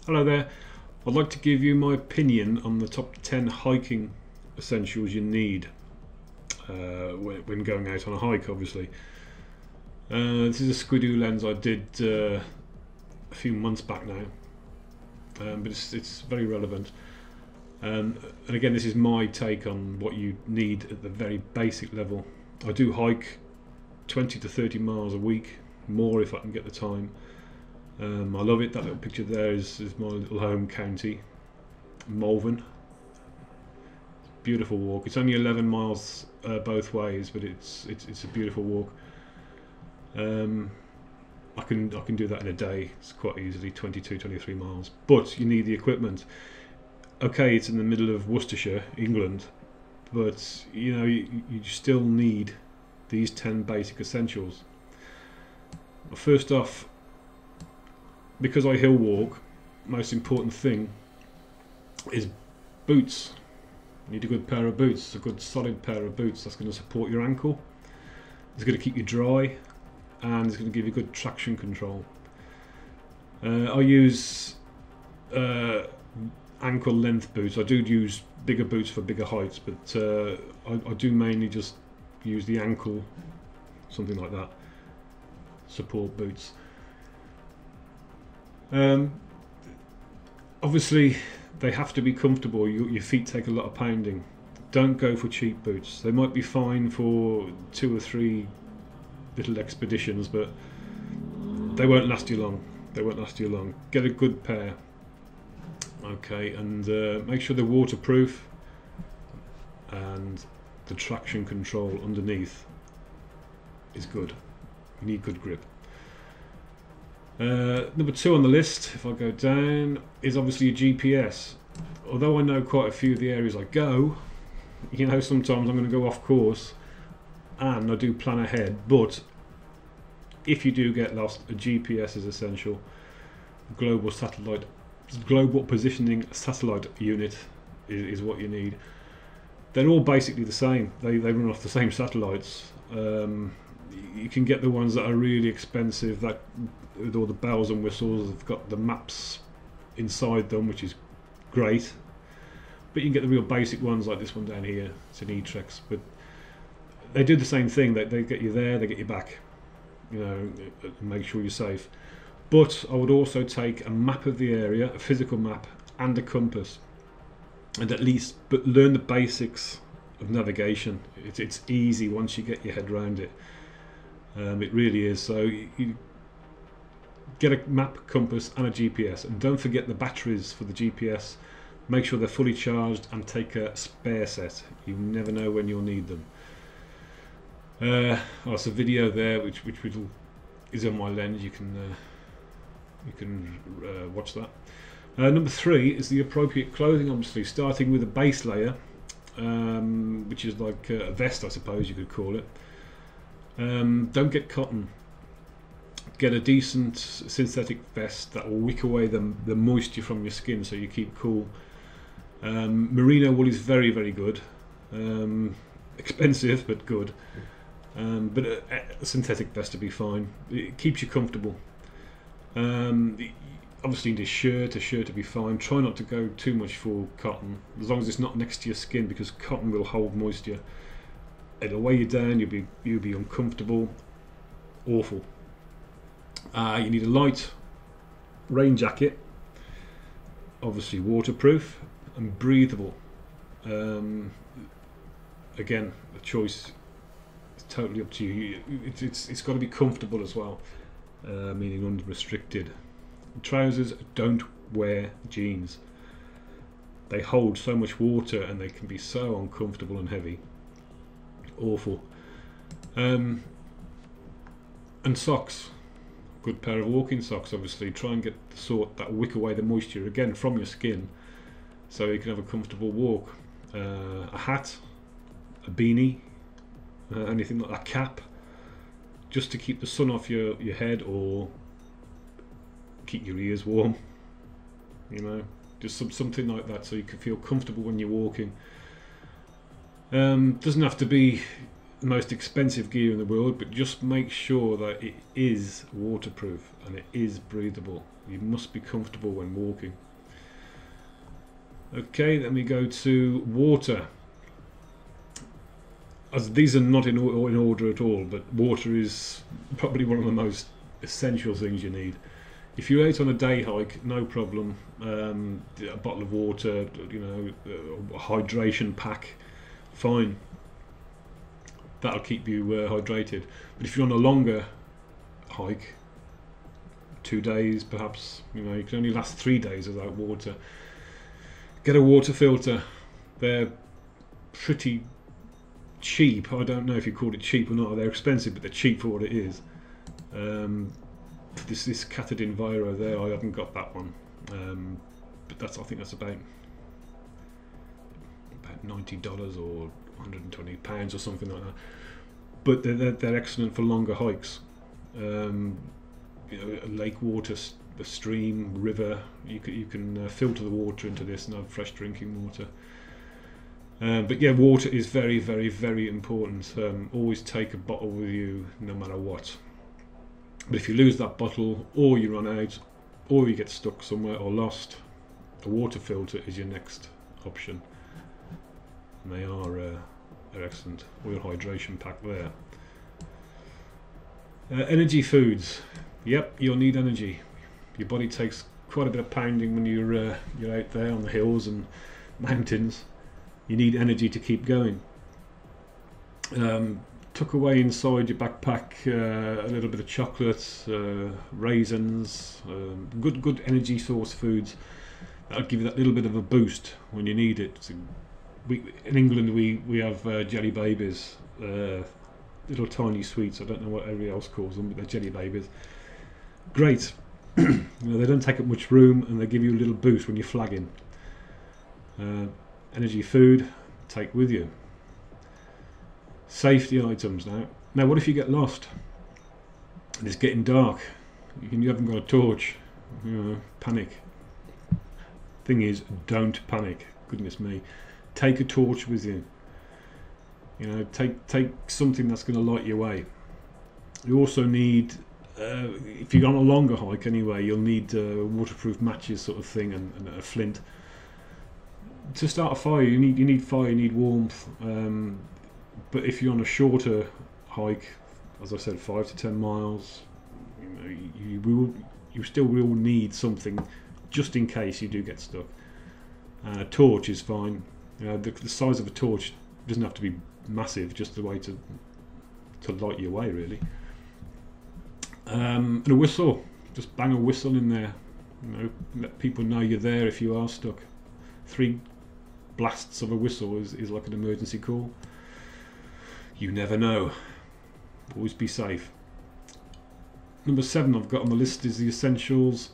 Hello there. I'd like to give you my opinion on the top 10 hiking essentials you need when going out on a hike, obviously. This is a Squidoo lens I did a few months back now, but it's very relevant. And again, this is my take on what you need at the very basic level. I do hike 20 to 30 miles a week, more if I can get the time. I love it. That little picture there is my little home county, Malvern. Beautiful walk. It's only 11 miles both ways, but it's a beautiful walk. I can do that in a day. It's quite easily 22-23 miles. But you need the equipment. Okay, it's in the middle of Worcestershire, England, but you know you still need these 10 basic essentials. First off, because I hill walk, most important thing is boots. You need a good pair of boots, a good solid pair of boots that's going to support your ankle. It's going to keep you dry, and it's going to give you good traction control. I use ankle length boots. I do use bigger boots for bigger heights, but I do mainly just use the ankle, something like that, support boots. Obviously they have to be comfortable. Your feet take a lot of pounding. Don't go for cheap boots. They might be fine for 2 or 3 little expeditions, but they won't last you long. They won't last you long. Get a good pair. Okay, and make sure they're waterproof, and the traction control underneath is good. You need good grip. Number 2 on the list, if I go down, is obviously a GPS. Although I know quite a few of the areas I go, you know, sometimes I'm going to go off course and I do plan ahead, but if you do get lost, a GPS is essential. Global positioning satellite unit is what you need. They're all basically the same. They run off the same satellites. You can get the ones that are really expensive, that with all the bells and whistles. They've got the maps inside them, which is great. But you can get the real basic ones like this one down here. It's an E-Trex, but they do the same thing. They get you there, they get you back. You know, make sure you're safe. But I would also take a map of the area, a physical map, and a compass, and at least learn the basics of navigation. It's easy once you get your head around it. It really is. So you get a map, compass, and a GPS, and don't forget the batteries for the GPS. Make sure they're fully charged, and take a spare set. You never know when you'll need them. There's a video there which is on my lens. You can watch that. Number 3 is the appropriate clothing, obviously, starting with a base layer, which is like a vest, I suppose you could call it. Don't get cotton. Get a decent synthetic vest that will wick away the moisture from your skin, so you keep cool. Merino wool is very, very good. Expensive, but good. But a synthetic vest will be fine. It keeps you comfortable. Obviously you need a shirt will be fine. Try not to go too much for cotton, as long as it's not next to your skin, because cotton will hold moisture. It'll weigh you down, you'll be uncomfortable. Awful. You need a light rain jacket, obviously waterproof and breathable. Again, the choice is totally up to you. It's got to be comfortable as well, meaning unrestricted. Trousers, don't wear jeans. They hold so much water and they can be so uncomfortable and heavy. Awful. And socks. Good pair of walking socks, obviously. Try and get the sort that wick away the moisture again from your skin, so you can have a comfortable walk. A hat, a beanie, anything like a cap, just to keep the sun off your head, or keep your ears warm. You know, just something like that, so you can feel comfortable when you're walking. Doesn't have to be the most expensive gear in the world, but just make sure that it is waterproof and it is breathable. You must be comfortable when walking. Okay, then we go to water. As these are not in order at all, but water is probably one of the most essential things you need. If you're out on a day hike, no problem. A bottle of water, you know, a hydration pack, fine. That'll keep you hydrated. But if you're on a longer hike, 2 days perhaps, you know, you can only last 3 days without water. Get a water filter. They're pretty cheap. I don't know if you call it cheap or not. They're expensive, but they're cheap for what it is. This Catadin Viro there, I haven't got that one, but I think that's about $90 or £120 or something like that. But they're excellent for longer hikes. You know, a lake water, a stream, river. You can filter the water into this and have fresh drinking water. But yeah, water is very, very, very important. Always take a bottle with you, no matter what. But if you lose that bottle, or you run out, or you get stuck somewhere or lost, a water filter is your next option. And they are excellent. Or your hydration pack there. Energy foods. Yep, you'll need energy. Your body takes quite a bit of pounding when you're out there on the hills and mountains. You need energy to keep going. Tuck away inside your backpack a little bit of chocolate, raisins, good energy source foods that'll give you that little bit of a boost when you need it. So in England we have jelly babies, little tiny sweets. I don't know what everybody else calls them, but they're jelly babies. Great. You know, they don't take up much room and they give you a little boost when you're flagging. Energy food, take with you. Safety items now. Now, what if you get lost and it's getting dark? You haven't got a torch. You know, panic. Thing is, don't panic. Goodness me, take a torch with you. You know, take something that's going to light your way. You also need, if you're on a longer hike anyway, you'll need waterproof matches, sort of thing, and a flint. To start a fire, you need fire, you need warmth. But if you're on a shorter hike, as I said, 5 to 10 miles, you know, you still will need something just in case you do get stuck. A torch is fine. You know, the size of a torch doesn't have to be massive, just the way to light your way, really. And a whistle, just bang a whistle in there. You know, let people know you're there if you are stuck. 3 blasts of a whistle is like an emergency call. You never know. Always be safe. Number 7 I've got on the list is the essentials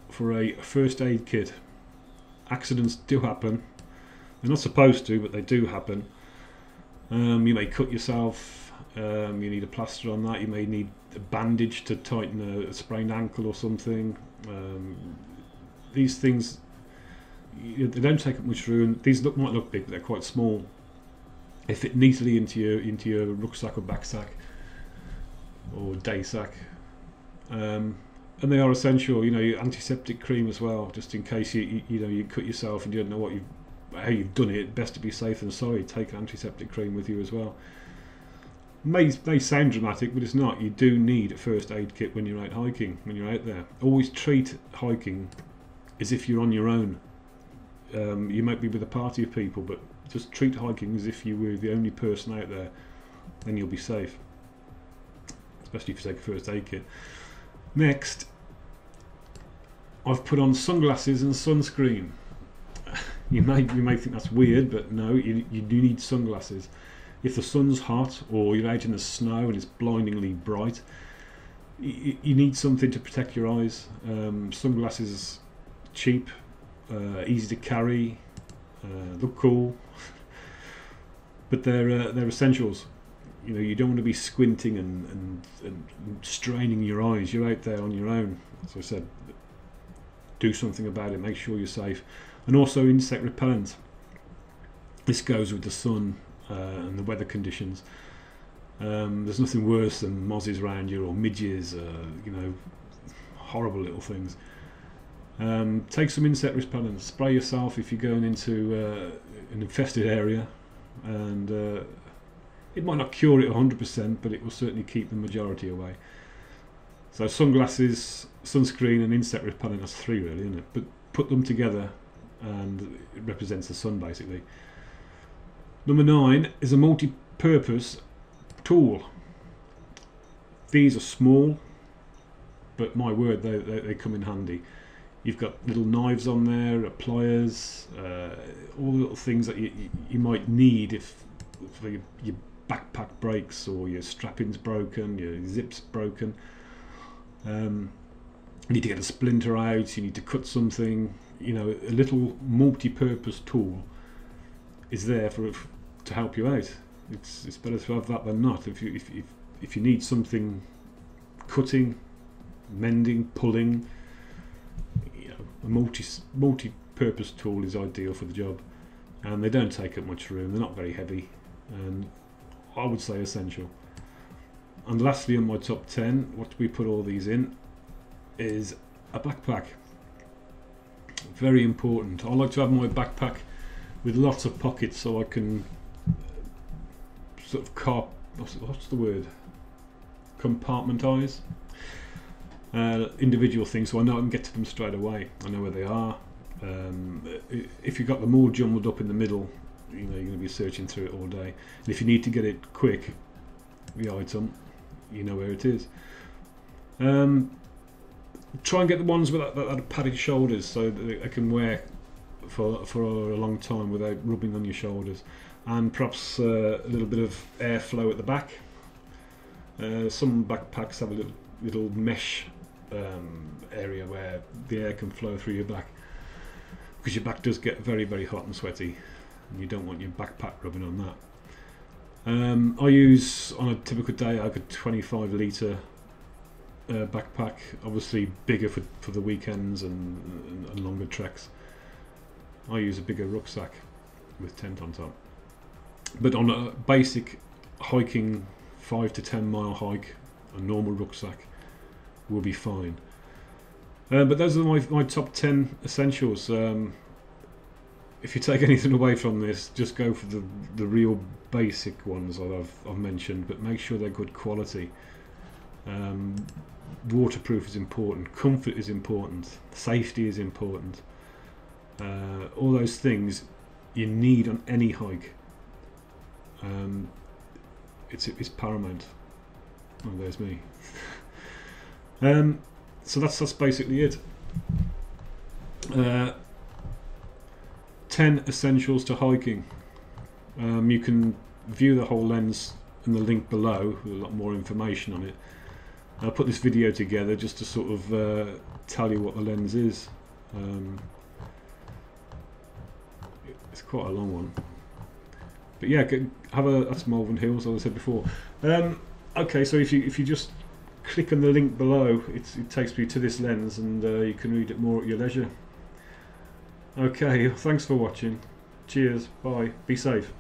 for a first aid kit. Accidents do happen. They're not supposed to, but they do happen. You may cut yourself. You need a plaster on that. You may need a bandage to tighten a sprained ankle or something. These things, they don't take up much room. These might look big, but they're quite small. They fit neatly into your rucksack or backsack or day sack, and they are essential. You know, your antiseptic cream as well, just in case you know you cut yourself and you don't know how you've done it. Best to be safe than sorry. Take antiseptic cream with you as well. May sound dramatic, but it's not. You do need a first aid kit when you're out hiking. When you're out there, always treat hiking as if you're on your own. You might be with a party of people, but just treat hiking as if you were the only person out there. Then you'll be safe, especially if you take a first aid kit. Next, I've put on sunglasses and sunscreen. You may think that's weird, but no, you do need sunglasses. If the sun's hot or you're out in the snow and it's blindingly bright, you need something to protect your eyes. Sunglasses, cheap, easy to carry, look cool, but they're essentials. You know, you don't want to be squinting and straining your eyes. You're out there on your own. As I said, do something about it. Make sure you're safe. And also insect repellent. This goes with the sun. and the weather conditions. There's nothing worse than mozzies around you or midges, you know, horrible little things. Take some insect repellent, spray yourself if you're going into an infested area, and it might not cure it 100%, but it will certainly keep the majority away. So sunglasses, sunscreen and insect repellent, that's 3 really, isn't it? But put them together and it represents the sun basically. Number 9 is a multi-purpose tool. These are small, but my word, they come in handy. You've got little knives on there, pliers, all the little things that you might need if your backpack breaks or your strapping's broken, your zip's broken. You need to get a splinter out, you need to cut something. You know, a little multi-purpose tool is there to help you out. It's better to have that than not. If you need something cutting, mending, pulling, you know, a multi-purpose tool is ideal for the job, and they don't take up much room. They're not very heavy, and I would say essential. And lastly, on my top 10, what we put all these in is a backpack. Very important. I like to have my backpack with lots of pockets so I can sort of what's the word? Compartmentise individual things, so I know I can get to them straight away. I know where they are. If you've got them all jumbled up in the middle, you know, you're going to be searching through it all day. And if you need to get it quick, the item, you know where it is. Try and get the ones with that padded shoulders so that they can wear for a long time without rubbing on your shoulders, and perhaps a little bit of airflow at the back. Some backpacks have a little mesh area where the air can flow through your back, because your back does get very, very hot and sweaty, and you don't want your backpack rubbing on that. I use, on a typical day, like a 25 litre backpack, obviously bigger for the weekends and longer treks. I use a bigger rucksack with tent on top. But on a basic hiking 5 to 10 mile hike, a normal rucksack will be fine. But those are my top 10 essentials. If you take anything away from this, just go for the real basic ones that I've mentioned, but make sure they're good quality. Waterproof is important, comfort is important, safety is important. All those things you need on any hike. It's paramount. Oh, there's me. So that's basically it. 10 essentials to hiking. You can view the whole lens in the link below with a lot more information on it. I'll put this video together just to sort of tell you what the lens is. It's quite a long one, but yeah, that's Malvern Hills, as I said before. Okay, so if you just click on the link below, it takes you to this lens, and you can read it more at your leisure. Okay, thanks for watching. Cheers, bye, be safe.